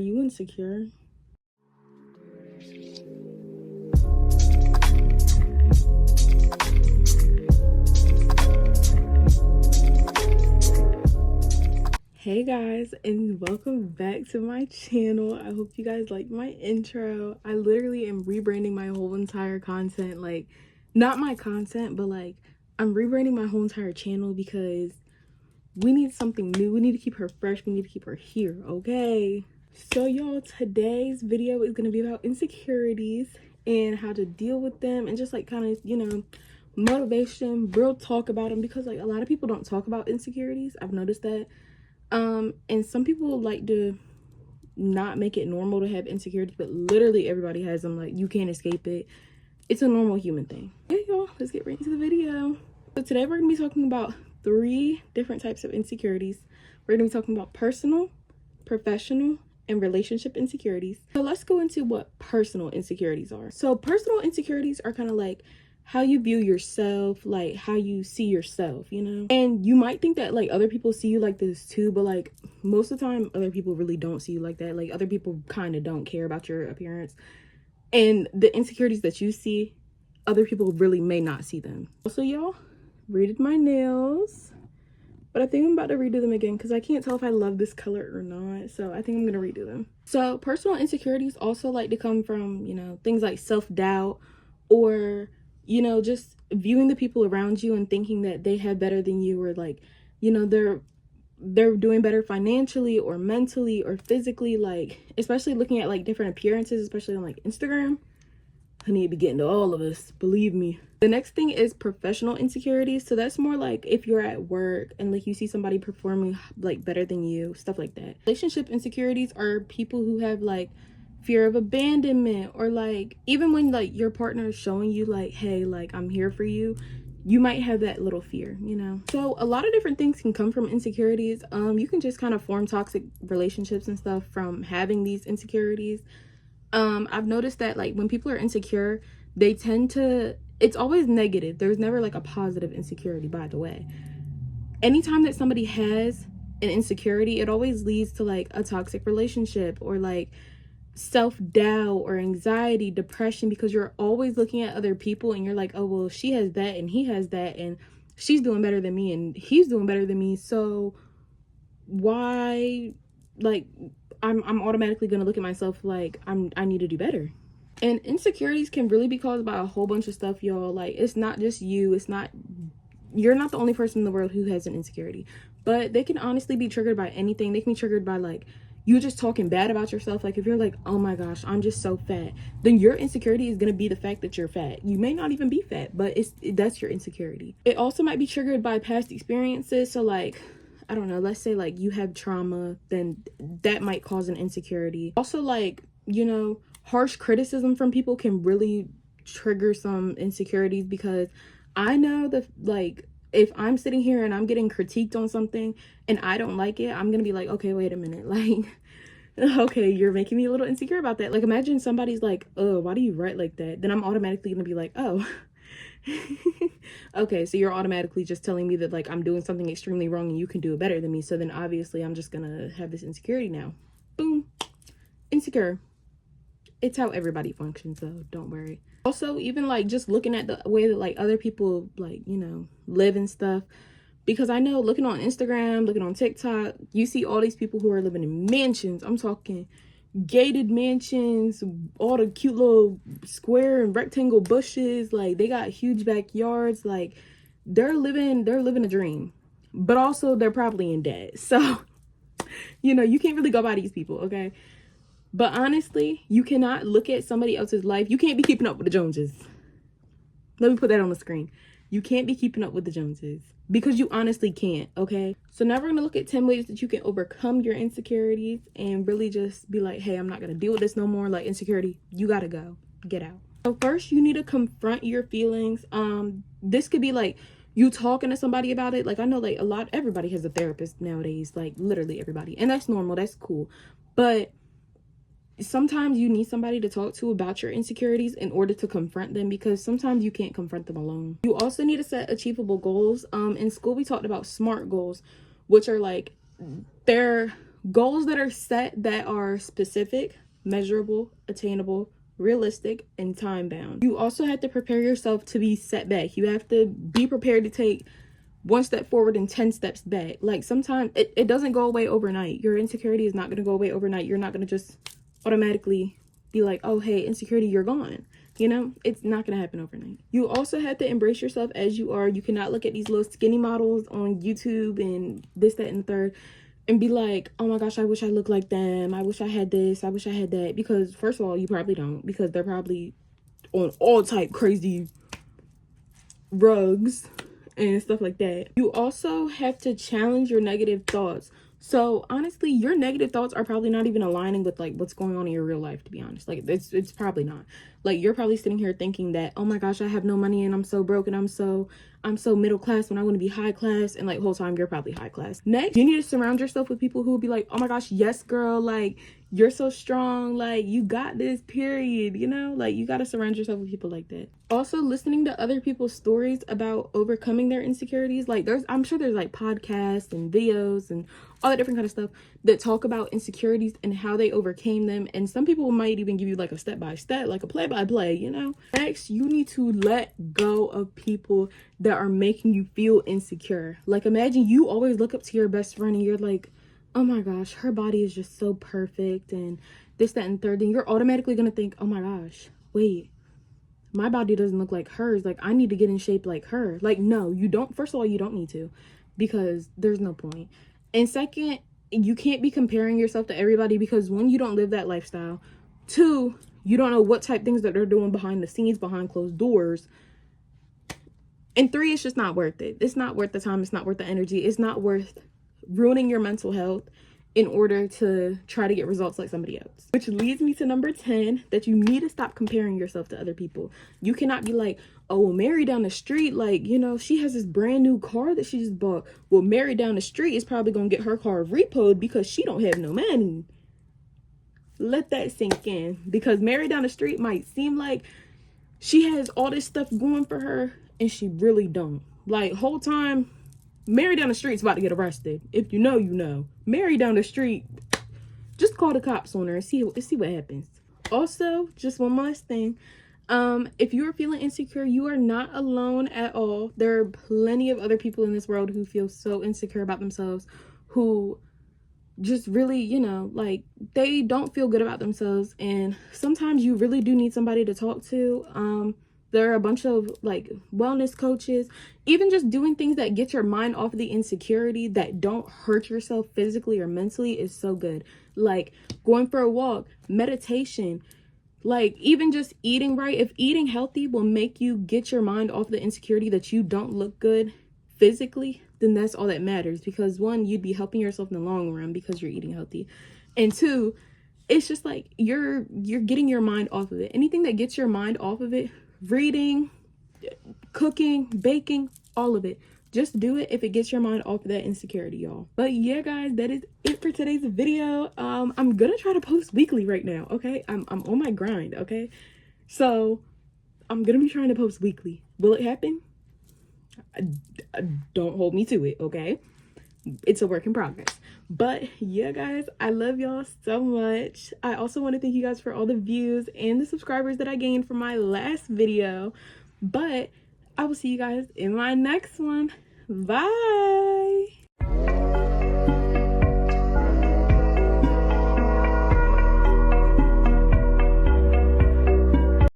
Are you insecure? Hey guys, and welcome back to my channel. I hope you guys like my intro. I literally am rebranding my whole entire content, like not my content, but like I'm rebranding my whole entire channel because we need something new. We need to keep her fresh. We need to keep her here, okay? So y'all, today's video is going to be about insecurities and how to deal with them, and just like kind of, you know, motivation, real talk about them, because like a lot of people don't talk about insecurities. I've noticed that. And some people like to not make it normal to have insecurities, but literally everybody has them. Like, you can't escape it. It's a normal human thing. Okay, y'all, let's get right into the video. So today we're gonna be talking about 3 different types of insecurities. We're gonna be talking about personal, professional, and relationship insecurities. So let's go into what personal insecurities are. So personal insecurities are kind of like how you view yourself, like how you see yourself, you know? And you might think that like other people see you like this too, but like most of the time other people really don't see you like that. Like other people kind of don't care about your appearance, and the insecurities that you see, other people really may not see them. Also, y'all, redid my nails, but I think I'm about to redo them again because I can't tell if I love this color or not. So I think I'm gonna redo them. So personal insecurities also like to come from, you know, things like self-doubt, or, you know, just viewing the people around you and thinking that they have better than you, or like, you know, they're doing better financially or mentally or physically, like especially looking at like different appearances, especially on like Instagram. I need to be getting to all of us, believe me. The next thing is professional insecurities. So that's more like if you're at work and like you see somebody performing like better than you, stuff like that. Relationship insecurities are people who have like fear of abandonment, or like even when like your partner is showing you like, hey, like I'm here for you, you might have that little fear, you know? So a lot of different things can come from insecurities. You can just kind of form toxic relationships and stuff from having these insecurities. I've noticed that like when people are insecure, they tend to, it's always negative. There's never like a positive insecurity, by the way. Anytime that somebody has an insecurity, it always leads to like a toxic relationship, or like self-doubt or anxiety, depression, because you're always looking at other people and you're like, oh well, she has that and he has that and she's doing better than me and he's doing better than me, so why, like I'm automatically gonna look at myself like I need to do better. And insecurities can really be caused by a whole bunch of stuff, y'all. Like it's not just you, you're not the only person in the world who has an insecurity, but they can honestly be triggered by anything. They can be triggered by like you just talking bad about yourself. Like if you're like, oh my gosh, I'm just so fat, then your insecurity is going to be the fact that you're fat. You may not even be fat, but that's your insecurity. It also might be triggered by past experiences. So like, I don't know, let's say like you have trauma, then that might cause an insecurity. Also, like, you know, harsh criticism from people can really trigger some insecurities, because I know that like if I'm sitting here and I'm getting critiqued on something and I don't like it, I'm gonna be like, okay, wait a minute, like okay, you're making me a little insecure about that. Like imagine somebody's like, oh, why do you write like that? Then I'm automatically gonna be like, oh okay, so you're automatically just telling me that like I'm doing something extremely wrong and you can do it better than me, so then obviously I'm just gonna have this insecurity now. Boom, insecure. It's how everybody functions, though, don't worry. Also, even like just looking at the way that like other people like, you know, live and stuff, because I know looking on Instagram, looking on TikTok, you see all these people who are living in mansions. I'm talking gated mansions, all the cute little square and rectangle bushes, like they got huge backyards, like they're living a dream, but also they're probably in debt. So you know, you can't really go by these people, okay? But honestly, you cannot look at somebody else's life. You can't be keeping up with the Joneses. Let me put that on the screen. You can't be keeping up with the Joneses, because you honestly can't, okay? So now we're going to look at 10 ways that you can overcome your insecurities and really just be like, hey, I'm not going to deal with this no more. Like insecurity, you got to go. Get out. So first, you need to confront your feelings. This could be like you talking to somebody about it. Like I know like everybody has a therapist nowadays, like literally everybody. And that's normal. That's cool. But sometimes you need somebody to talk to about your insecurities in order to confront them, because sometimes you can't confront them alone. You also need to set achievable goals. In school we talked about SMART goals, which are like, they're goals that are set, that are specific, measurable, attainable, realistic, and time bound. You also have to prepare yourself to be set back. You have to be prepared to take one step forward and 10 steps back. Like, sometimes it doesn't go away overnight. Your insecurity is not going to go away overnight. You're not going to just automatically be like, oh, hey, insecurity, you're gone. You know, it's not going to happen overnight. You also have to embrace yourself as you are. You cannot look at these little skinny models on YouTube and this, that, and the third and be like, oh my gosh, I wish I looked like them. I wish I had this. I wish I had that. Because first of all, you probably don't, because they're probably on all type crazy drugs and stuff like that. You also have to challenge your negative thoughts. So honestly, your negative thoughts are probably not even aligning with like what's going on in your real life, to be honest. Like it's probably not. Like, you're probably sitting here thinking that, oh my gosh, I have no money and I'm so broke and I'm so middle class when I want to be high class, and like whole time you're probably high class. Next, you need to surround yourself with people who will be like, oh my gosh, yes girl, like you're so strong, like you got this, period. You know, like you got to surround yourself with people like that. Also, listening to other people's stories about overcoming their insecurities. Like, I'm sure there's like podcasts and videos and all that different kind of stuff that talk about insecurities and how they overcame them. And some people might even give you like a step-by-step, like a play-by-play, you know. Next, you need to let go of people that are making you feel insecure. Like, imagine you always look up to your best friend and you're like, oh my gosh, her body is just so perfect and this, that, and third. Then you're automatically gonna think, oh my gosh, wait, my body doesn't look like hers. Like, I need to get in shape like her. Like, no, you don't. First of all, you don't need to, because there's no point. And second, you can't be comparing yourself to everybody, because one, you don't live that lifestyle. Two, you don't know what type things that they're doing behind the scenes, behind closed doors. And three, it's just not worth it. It's not worth the time. It's not worth the energy. It's not worth ruining your mental health in order to try to get results like somebody else. Which leads me to number 10, that you need to stop comparing yourself to other people. You cannot be like, oh, well, Mary down the street, like, you know, she has this brand new car that she just bought. Well, Mary down the street is probably gonna get her car repoed because she don't have no money. Let that sink in, because Mary down the street might seem like she has all this stuff going for her, and she really don't. Like, whole time Mary down the street's about to get arrested. If you know, you know. Mary down the street, just call the cops on her and see what happens. Also, just one last thing. If you are feeling insecure, you are not alone at all. There are plenty of other people in this world who feel so insecure about themselves, who just really, you know, like, they don't feel good about themselves. And sometimes you really do need somebody to talk to. There are a bunch of like wellness coaches. Even just doing things that get your mind off of the insecurity, that don't hurt yourself physically or mentally, is so good. Like going for a walk, meditation, like even just eating right. If eating healthy will make you get your mind off the insecurity that you don't look good physically, then that's all that matters. Because one, you'd be helping yourself in the long run because you're eating healthy. And two, it's just like you're getting your mind off of it. Anything that gets your mind off of it, reading, cooking, baking, all of it, just do it if it gets your mind off of that insecurity, y'all. But yeah, guys, that is it for today's video. I'm gonna try to post weekly right now, okay? I'm on my grind, okay? So I'm gonna be trying to post weekly. Will it happen? Don't hold me to it, okay? It's a work in progress. But yeah, guys, I love y'all so much. I also want to thank you guys for all the views and the subscribers that I gained from my last video. But I will see you guys in my next one. Bye.